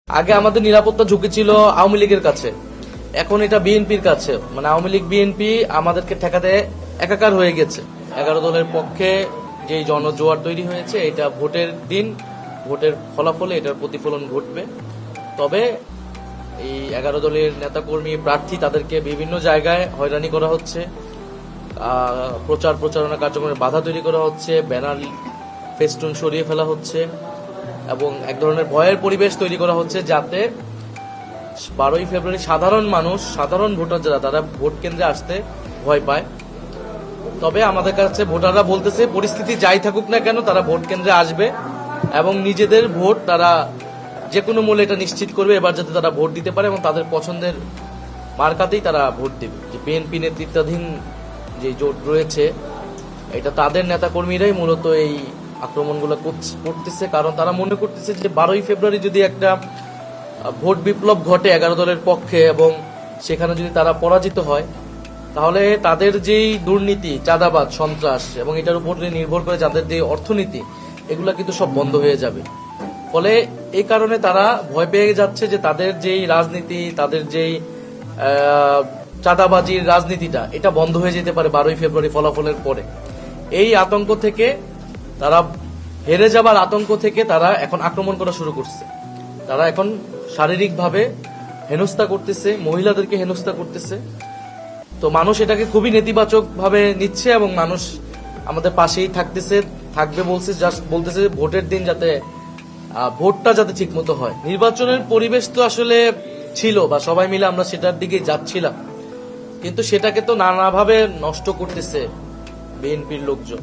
আগে আমাদের নিরাপত্তা ঝুঁকি ছিল আওয়ামী লীগের কাছে, এখন এটা বিএনপির কাছে। মানে আওয়ামী লীগ বিএনপি আমাদেরকে ঠেকাতে একাকার হয়ে গেছে। 11 দলের পক্ষে যে জনজোয়ার তৈরি হয়েছে, এটা ভোটের দিন, ভোটের ফলাফলে এটার প্রতিফলন ঘটবে। তবে এই 11 দলের নেতাকর্মী প্রার্থী তাদেরকে বিভিন্ন জায়গায় হয়রানি করা হচ্ছে, প্রচারণা কার্যক্রমে বাধা তৈরি করা হচ্ছে, ব্যানার ফেস্টুন সরিয়ে ফেলা হচ্ছে এবং এক ধরনের ভয়ের পরিবেশ তৈরি করা হচ্ছে, যাতে 12ই ফেব্রুয়ারি সাধারণ ভোটার যারা, তারা ভোট কেন্দ্রে আসতে ভয় পায়। তবে আমাদের কাছে ভোটাররা বলতেছে পরিস্থিতি যাই থাকুক না কেন, তারা ভোট কেন্দ্রে আসবে এবং নিজেদের ভোট তারা যে কোনো মূল্যে এটা নিশ্চিত করবে এবার যাতে তারা ভোট দিতে পারে এবং তাদের পছন্দের মার্কাতেই তারা ভোট দেবে। যে বিএনপি নেতৃত্বাধীন যে জোট রয়েছে, এটা তাদের নেতাকর্মীরাই মূলত এই আক্রমণগুলো করতেছে, কারণ তারা মনে করতেছে যে 12ই ফেব্রুয়ারি যদি একটা ভোট বিপ্লব ঘটে 11 দলের পক্ষে এবং সেখানে যদি তারা পরাজিত হয়, তাহলে তাদের যেই দুর্নীতি, চাঁদাবাদ, সন্ত্রাস এবং এটার উপর নির্ভর করে যাদের যে অর্থনীতি, এগুলা কিন্তু সব বন্ধ হয়ে যাবে। ফলে এই কারণে তারা ভয় পেয়ে যাচ্ছে যে তাদের যেই রাজনীতি, তাদের যেই চাঁদাবাজির রাজনীতিটা, এটা বন্ধ হয়ে যেতে পারে 12ই ফেব্রুয়ারি ফলাফলের পরে। এই আতঙ্ক থেকে তারা, হেরে যাবার আতঙ্ক থেকে তারা এখন আক্রমণ করা শুরু করছে। তারা এখন শারীরিকভাবে হেনস্থা করতেছে, মহিলাদেরকে হেনস্থা করতেছে। তো মানুষ এটাকে খুবই নেতিবাচক ভাবে নিচ্ছে এবং মানুষ আমাদের পাশেই থাকবে বলতেছে ভোটের দিন যাতে ভোটটা যাতে ঠিক মতো হয়। নির্বাচনের পরিবেশ তো আসলে ছিল, বা সবাই মিলে আমরা সেটার দিকে যাচ্ছিলাম, কিন্তু সেটাকে তো নানাভাবে নষ্ট করতেছে বিএনপির লোকজন।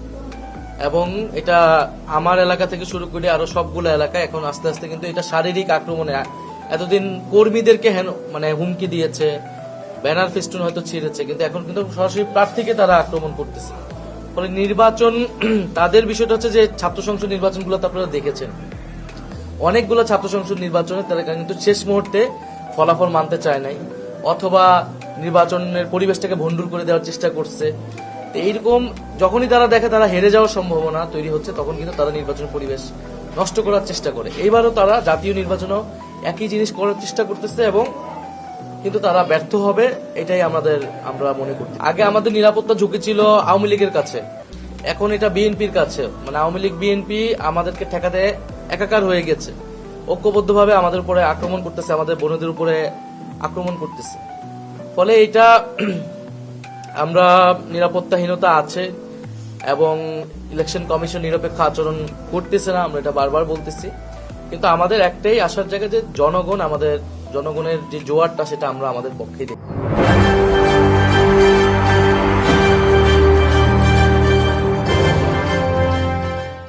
এবং এটা আমার এলাকা থেকে শুরু করে আরো সবগুলো এলাকায় এখন আস্তে আস্তে কিন্তু এটা শারীরিক আক্রমণে, এতদিন কর্মীদেরকে হুমকি দিয়েছে, ব্যানার ফেস্টুন হয়তো ছিঁড়েছে, কিন্তু এখন কিন্তু সরাসরি প্রার্থীকে তারা আক্রমণ করতেছে। ফলে নির্বাচন, তাদের বিষয়টা হচ্ছে যে ছাত্র সংসদ নির্বাচনগুলো তো আপনারা দেখেছেন, অনেকগুলো ছাত্র সংসদ নির্বাচনে তারা কিন্তু শেষ মুহূর্তে ফলাফল মানতে চায় নাই, অথবা নির্বাচনের পরিবেশটাকে ভণ্ডুল করে দেওয়ার চেষ্টা করছে। তো এইরকম যখনই তারা দেখে তারা হেরে যাওয়ার সম্ভাবনা তৈরি হচ্ছে, তখন কিন্তু তারা নির্বাচন পরিবেশ নষ্ট করার চেষ্টা করে। এইবারও তারা জাতীয় নির্বাচনেও একই জিনিস করার চেষ্টা করতেছে এবং কিন্তু তারা ব্যর্থ হবে, এটাই আমরা মনে করি। আগে আমাদের নিরাপত্তা ঝুঁকি ছিল আওয়ামী লীগের কাছে, এখন এটা বিএনপির কাছে। মানে আওয়ামী লীগ বিএনপি আমাদেরকে ঠেকাতে একাকার হয়ে গেছে, ঐক্যবদ্ধভাবে আমাদের উপরে আক্রমণ করতেছে, আমাদের বোনদের উপরে আক্রমণ করতেছে। ফলে এটা আমরা নিরাপত্তাহীনতা আছে এবং ইলেকশন কমিশন নিরপেক্ষ আচরণ করতেছে না, আমরা এটা বারবার বলতেছি। কিন্তু আমাদের একটাই আশার জায়গা যে জনগণের যে জোয়ারটা, সেটা আমরা আমাদের পক্ষেই দেখি।